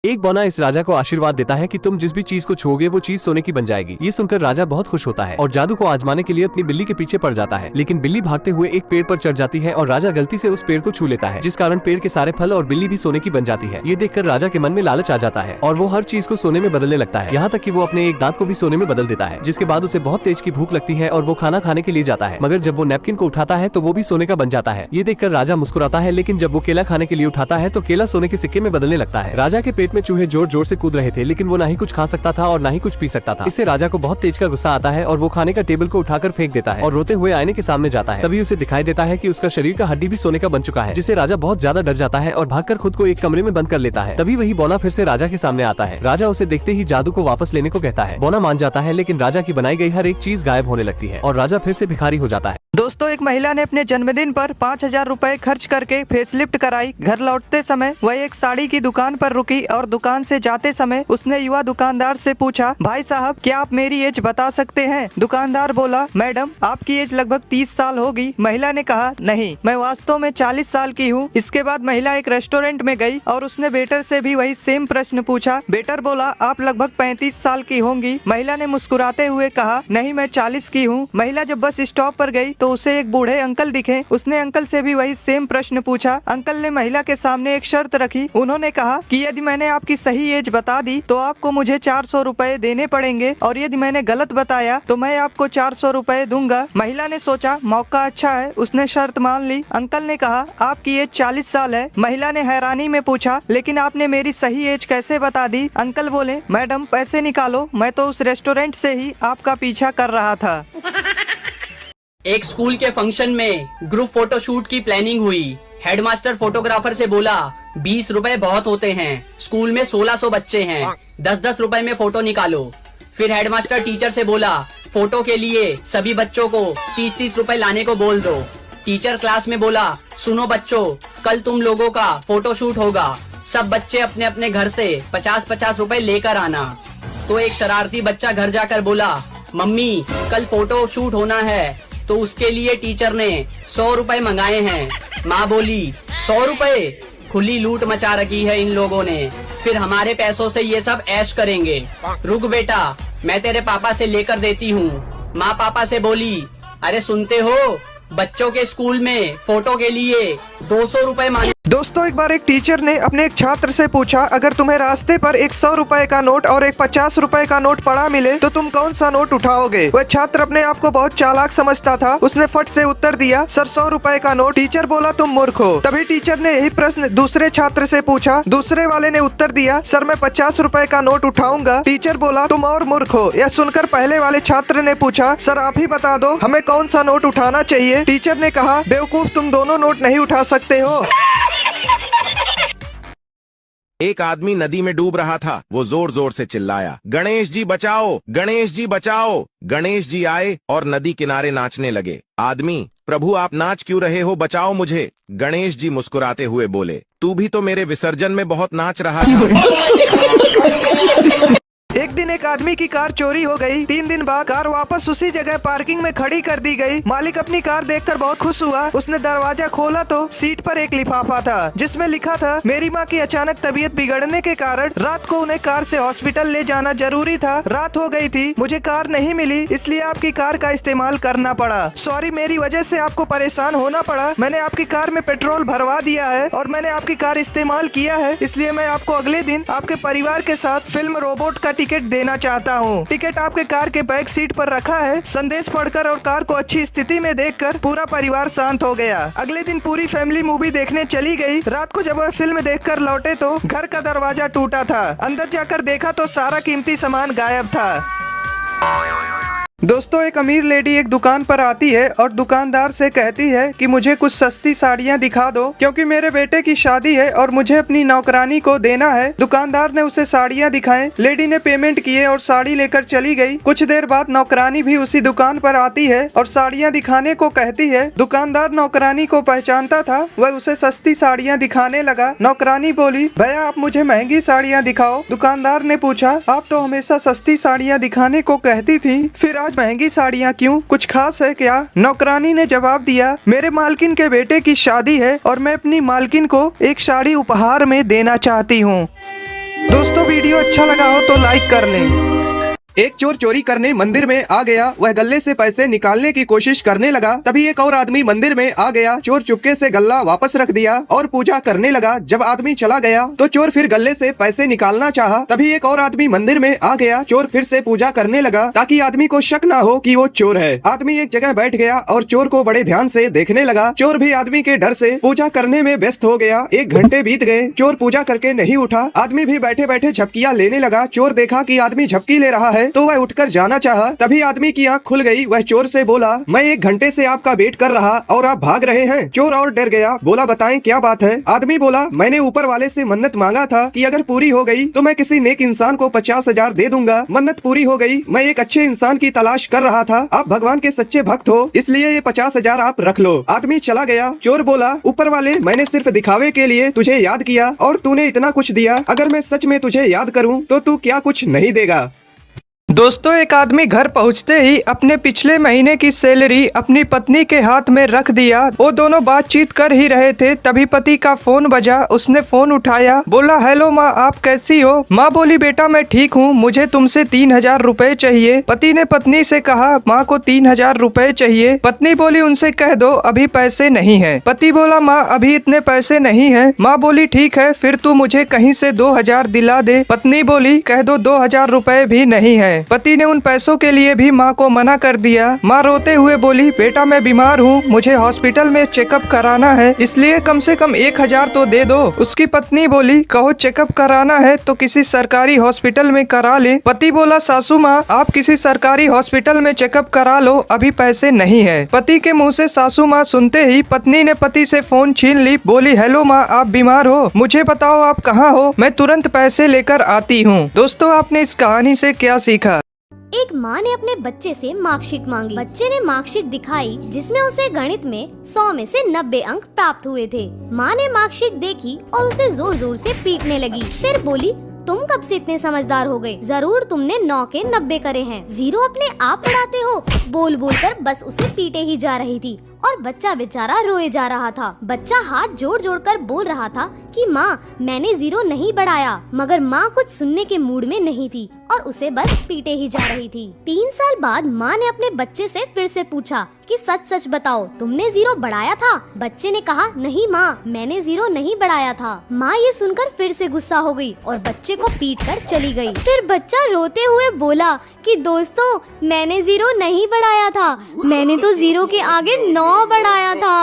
एक बौना इस राजा को आशीर्वाद देता है कि तुम जिस भी चीज को छूओगे वो चीज सोने की बन जाएगी। ये सुनकर राजा बहुत खुश होता है और जादू को आजमाने के लिए अपनी बिल्ली के पीछे पड़ जाता है, लेकिन बिल्ली भागते हुए एक पेड़ पर चढ़ जाती है और राजा गलती से उस पेड़ को छू लेता है, जिस कारण पेड़ के सारे फल और बिल्ली भी सोने की बन जाती है। ये देखकर राजा के मन में लालच आ जाता है और वो हर चीज को सोने में बदलने लगता है, यहाँ तक कि वो अपने एक दांत को भी सोने में बदल देता है। जिसके बाद उसे बहुत तेज की भूख लगती है और वो खाना खाने के लिए जाता है, मगर जब वो नैपकिन को उठाता है तो वो भी सोने का बन जाता है। ये देखकर राजा मुस्कुराता है, लेकिन जब वो केला खाने के लिए उठाता है तो केला सोने के सिक्के में बदलने लगता है। राजा के पेट में चूहे जोर जोर से कूद रहे थे, लेकिन वो ना ही कुछ खा सकता था और ना ही कुछ पी सकता था। इससे राजा को बहुत तेज का गुस्सा आता है और वो खाने का टेबल को उठाकर फेंक देता है और रोते हुए आईने के सामने जाता है। तभी उसे दिखाई देता है कि उसका शरीर का हड्डी भी सोने का बन चुका है, जिससे राजा बहुत ज्यादा डर जाता है और भागकर खुद को एक कमरे में बंद कर लेता है। तभी वही बौना फिर से राजा के सामने आता है। राजा उसे देखते ही जादू को वापस लेने को कहता है। बौना मान जाता है, लेकिन राजा की बनाई गई हर एक चीज गायब होने लगती है और राजा फिर से भिखारी हो जाता है। दोस्तों, एक महिला ने अपने जन्मदिन पर 5,000 रुपए खर्च करके फेसलिफ्ट कराई। घर लौटते समय वह एक साड़ी की दुकान पर रुकी और दुकान से जाते समय उसने युवा दुकानदार से पूछा, भाई साहब क्या आप मेरी एज बता सकते हैं? दुकानदार बोला, मैडम आपकी एज लगभग 30 साल होगी। महिला ने कहा, नहीं, मैं वास्तव में 40 साल की हूँ। इसके बाद महिला एक रेस्टोरेंट में गई और उसने वेटर से भी वही सेम प्रश्न पूछा। वेटर बोला, आप लगभग 35 साल की होंगी। महिला ने मुस्कुराते हुए कहा, नहीं, मैं 40 की हूँ। महिला जब बस स्टॉप पर गई तो उसे एक बूढ़े अंकल दिखे। उसने अंकल से भी वही सेम प्रश्न पूछा। अंकल ने महिला के सामने एक शर्त रखी। उन्होंने कहा कि यदि मैंने आपकी सही एज बता दी तो आपको मुझे 400 रुपए देने पड़ेंगे और यदि मैंने गलत बताया तो मैं आपको 400 रुपए दूंगा। महिला ने सोचा मौका अच्छा है, उसने शर्त मान ली। अंकल ने कहा, आपकी एज 40 साल है। महिला ने हैरानी में पूछा, लेकिन आपने मेरी सही एज कैसे बता दी? अंकल बोले, मैडम पैसे निकालो, मैं तो उस रेस्टोरेंट से ही आपका पीछा कर रहा था। एक स्कूल के फंक्शन में ग्रुप फोटोशूट की प्लानिंग हुई। हेडमास्टर फोटोग्राफर से बोला, 20 रुपए बहुत होते हैं, स्कूल में 1600 बच्चे हैं, 10-10 रुपए में फोटो निकालो। फिर हेडमास्टर टीचर से बोला, फोटो के लिए सभी बच्चों को 30-30 रुपए लाने को बोल दो। टीचर क्लास में बोला, सुनो बच्चों, कल तुम लोगों का फोटोशूट होगा, सब बच्चे अपने अपने घर से 50-50 रुपए लेकर आना। तो एक शरारती बच्चा घर जाकर बोला, मम्मी कल फोटो शूट होना है, तो उसके लिए टीचर ने 100 रुपए मंगाए हैं। माँ बोली, 100 रुपए? खुली लूट मचा रखी है इन लोगों ने, फिर हमारे पैसों से ये सब ऐश करेंगे। रुक बेटा, मैं तेरे पापा से लेकर देती हूँ। माँ पापा से बोली, अरे सुनते हो, बच्चों के स्कूल में फोटो के लिए 200 रुपए मांगे। दोस्तों, एक बार एक टीचर ने अपने एक छात्र से पूछा, अगर तुम्हें रास्ते पर एक 100 रुपए का नोट और एक 50 रुपए का नोट पड़ा मिले तो तुम कौन सा नोट उठाओगे? वह छात्र अपने आप को बहुत चालाक समझता था। उसने फट से उत्तर दिया, सर 100 रुपए का नोट। टीचर बोला, तुम मूर्ख हो। तभी टीचर ने यही प्रश्न दूसरे छात्र से पूछा। दूसरे वाले ने उत्तर दिया, सर मैं 50 रुपए का नोट उठाऊंगा। टीचर बोला, तुम और मूर्ख हो। यह सुनकर पहले वाले छात्र ने पूछा, सर आप ही बता दो, हमें कौन सा नोट उठाना चाहिए? टीचर ने कहा, बेवकूफ, तुम दोनों नोट नहीं उठा सकते हो। एक आदमी नदी में डूब रहा था। वो जोर जोर से चिल्लाया, गणेश जी बचाओ, गणेश जी बचाओ। गणेश जी आए और नदी किनारे नाचने लगे। आदमी, प्रभु आप नाच क्यों रहे हो, बचाओ मुझे। गणेश जी मुस्कुराते हुए बोले, तू भी तो मेरे विसर्जन में बहुत नाच रहा था। एक दिन एक आदमी की कार चोरी हो गई। 3 दिन बाद कार वापस उसी जगह पार्किंग में खड़ी कर दी गई। मालिक अपनी कार देखकर बहुत खुश हुआ। उसने दरवाजा खोला तो सीट पर एक लिफाफा था जिसमें लिखा था, मेरी माँ की अचानक तबीयत बिगड़ने के कारण रात को उन्हें कार से हॉस्पिटल ले जाना जरूरी था। रात हो गई थी, मुझे कार नहीं मिली, इसलिए आपकी कार का इस्तेमाल करना पड़ा। सॉरी, मेरी वजह से आपको परेशान होना पड़ा। मैंने आपकी कार में पेट्रोल भरवा दिया है और मैंने आपकी कार इस्तेमाल किया है, इसलिए मैं आपको अगले दिन आपके परिवार के साथ फिल्म रोबोट का टिकट देना चाहता हूँ। टिकट आपके कार के बैक सीट पर रखा है। संदेश पढ़कर और कार को अच्छी स्थिति में देखकर पूरा परिवार शांत हो गया। अगले दिन पूरी फैमिली मूवी देखने चली गई। रात को जब वह फिल्म देखकर लौटे तो घर का दरवाजा टूटा था। अंदर जाकर देखा तो सारा कीमती सामान गायब था। दोस्तों, एक अमीर लेडी एक दुकान पर आती है और दुकानदार से कहती है कि मुझे कुछ सस्ती साड़ियाँ दिखा दो, क्योंकि मेरे बेटे की शादी है और मुझे अपनी नौकरानी को देना है। दुकानदार ने उसे साड़ियाँ दिखाएं। लेडी ने पेमेंट किए और साड़ी लेकर चली गई। कुछ देर बाद नौकरानी भी उसी दुकान पर आती है और साड़ियाँ दिखाने को कहती है। दुकानदार नौकरानी को पहचानता था, वह उसे सस्ती साड़ियाँ दिखाने लगा। नौकरानी बोली, भैया आप मुझे महंगी साड़ियाँ दिखाओ। दुकानदार ने पूछा, आप तो हमेशा सस्ती साड़ियाँ दिखाने को कहती थी, फिर आज महंगी साड़ियाँ क्यों, कुछ खास है क्या? नौकरानी ने जवाब दिया, मेरे मालकिन के बेटे की शादी है और मैं अपनी मालकिन को एक साड़ी उपहार में देना चाहती हूँ। दोस्तों वीडियो अच्छा लगा हो तो लाइक कर लें। एक चोर चोरी करने मंदिर में आ गया। वह गल्ले से पैसे निकालने की कोशिश करने लगा। तभी एक और आदमी मंदिर में आ गया। चोर चुपके से गल्ला वापस रख दिया और पूजा करने लगा। जब आदमी चला गया तो चोर फिर गल्ले से पैसे निकालना चाहा। तभी एक और आदमी मंदिर में आ गया। चोर फिर से पूजा करने लगा ताकि आदमी को शक ना हो कि वो चोर है। आदमी एक जगह बैठ गया और चोर को बड़े ध्यान से देखने लगा। चोर भी आदमी के डर से पूजा करने में व्यस्त हो गया। 1 घंटे बीत गए। चोर पूजा करके नहीं उठा। आदमी भी बैठे बैठे झपकियां लेने लगा। चोर देखा कि आदमी झपकी ले रहा है तो वह उठकर जाना चाहा। तभी आदमी की आंख खुल गई। वह चोर से बोला, मैं 1 घंटे से आपका वेट कर रहा और आप भाग रहे हैं। चोर और डर गया। बोला, बताएं क्या बात है। आदमी बोला, मैंने ऊपर वाले से मन्नत मांगा था कि अगर पूरी हो गई तो मैं किसी नेक इंसान को 50,000 दे दूंगा। मन्नत पूरी हो गई। मैं एक अच्छे इंसान की तलाश कर रहा था। आप भगवान के सच्चे भक्त हो, इसलिए ये 50,000 आप रख लो। आदमी चला गया। चोर बोला, ऊपर वाले, मैंने सिर्फ दिखावे के लिए तुझे याद किया और तूने इतना कुछ दिया। अगर मैं सच में तुझे याद करूँ तो तू क्या कुछ नहीं देगा। दोस्तों, एक आदमी घर पहुंचते ही अपने पिछले महीने की सैलरी अपनी पत्नी के हाथ में रख दिया। वो दोनों बातचीत कर ही रहे थे, तभी पति का फोन बजा। उसने फोन उठाया, बोला, हेलो माँ, आप कैसी हो। माँ बोली, बेटा मैं ठीक हूँ, मुझे तुमसे 3,000 रुपए चाहिए। पति ने पत्नी से कहा, माँ को 3,000 रुपए चाहिए। पत्नी बोली, उनसे कह दो अभी पैसे नहीं है। पति बोला, माँ अभी इतने पैसे नहीं है। माँ बोली, ठीक है, फिर तू मुझे कहीं से 2,000 दिला दे। पत्नी बोली, कह दो 2,000 रुपए भी नहीं है। पति ने उन पैसों के लिए भी माँ को मना कर दिया। माँ रोते हुए बोली, बेटा मैं बीमार हूँ, मुझे हॉस्पिटल में चेकअप कराना है, इसलिए कम से कम 1,000 तो दे दो। उसकी पत्नी बोली, कहो चेकअप कराना है तो किसी सरकारी हॉस्पिटल में करा ले। पति बोला, सासू माँ आप किसी सरकारी हॉस्पिटल में चेकअप करा लो, अभी पैसे नहीं है। पति के मुँह से सासू माँ सुनते ही पत्नी ने पति से फोन छीन ली। बोली, हेलो माँ, आप बीमार हो, मुझे बताओ आप कहाँ हो, मैं तुरंत पैसे लेकर आती हूँ। दोस्तों, आपने इस कहानी से क्या सीखा। एक माँ ने अपने बच्चे से मार्कशीट मांगी। बच्चे ने मार्कशीट दिखाई जिसमें उसे गणित में 100 में से 90 अंक प्राप्त हुए थे। माँ ने मार्कशीट देखी और उसे जोर जोर से पीटने लगी। फिर बोली, तुम कब से इतने समझदार हो गए, जरूर तुमने 9 के 90 करे हैं। 0 अपने आप पढ़ाते हो। बोल बोल कर बस उसे पीटे ही जा रही थी और बच्चा बेचारा रोए जा रहा था। बच्चा हाथ जोड़ जोड़ कर बोल रहा था कि माँ मैंने 0 नहीं बढ़ाया, मगर माँ कुछ सुनने के मूड में नहीं थी और उसे बस पीटे ही जा रही थी। 3 साल बाद माँ ने अपने बच्चे से फिर से पूछा कि सच सच बताओ, तुमने 0 बढ़ाया था। बच्चे ने कहा, नहीं माँ, मैंने 0 नहीं बढ़ाया था। माँ ये सुनकर फिर से गुस्सा हो गई और बच्चे को पीट कर चली गई। फिर बच्चा रोते हुए बोला कि दोस्तों, मैंने 0 नहीं बढ़ाया था, मैंने तो 0 के आगे 9 बढ़ाया था।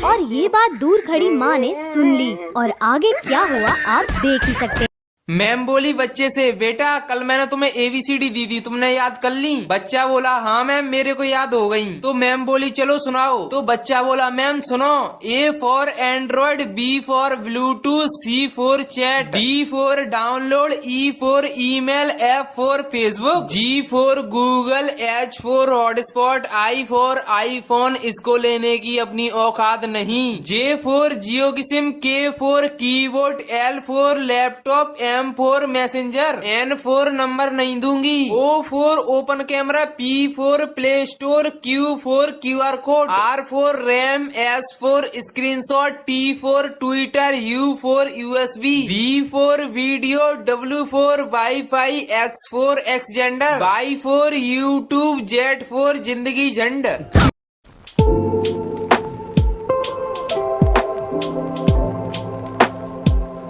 और ये बात दूर खड़ी माँ ने सुन ली और आगे क्या हुआ आप देख ही सकते। मैम बोली बच्चे से, बेटा कल मैंने तुम्हें ABCD दी थी, तुमने याद कर ली। बच्चा बोला, हाँ मैम मेरे को याद हो गई। तो मैम बोली, चलो सुनाओ। तो बच्चा बोला, मैम सुनो, A for Android, B for Bluetooth, C for chat, D for download, E for email, F for Facebook, G for Google, H for hotspot, I for iPhone, इसको लेने की अपनी औकात नहीं। J फॉर जियो की SIM, K for keyboard, L for laptop, M for messenger, N for number नहीं दूंगी, O for open camera, P for play store, Q for QR code, R for RAM, S for screenshot, T for Twitter, U for USB, V for video, W for WiFi, X for Xender, Y for YouTube, Z for जिंदगी झंड।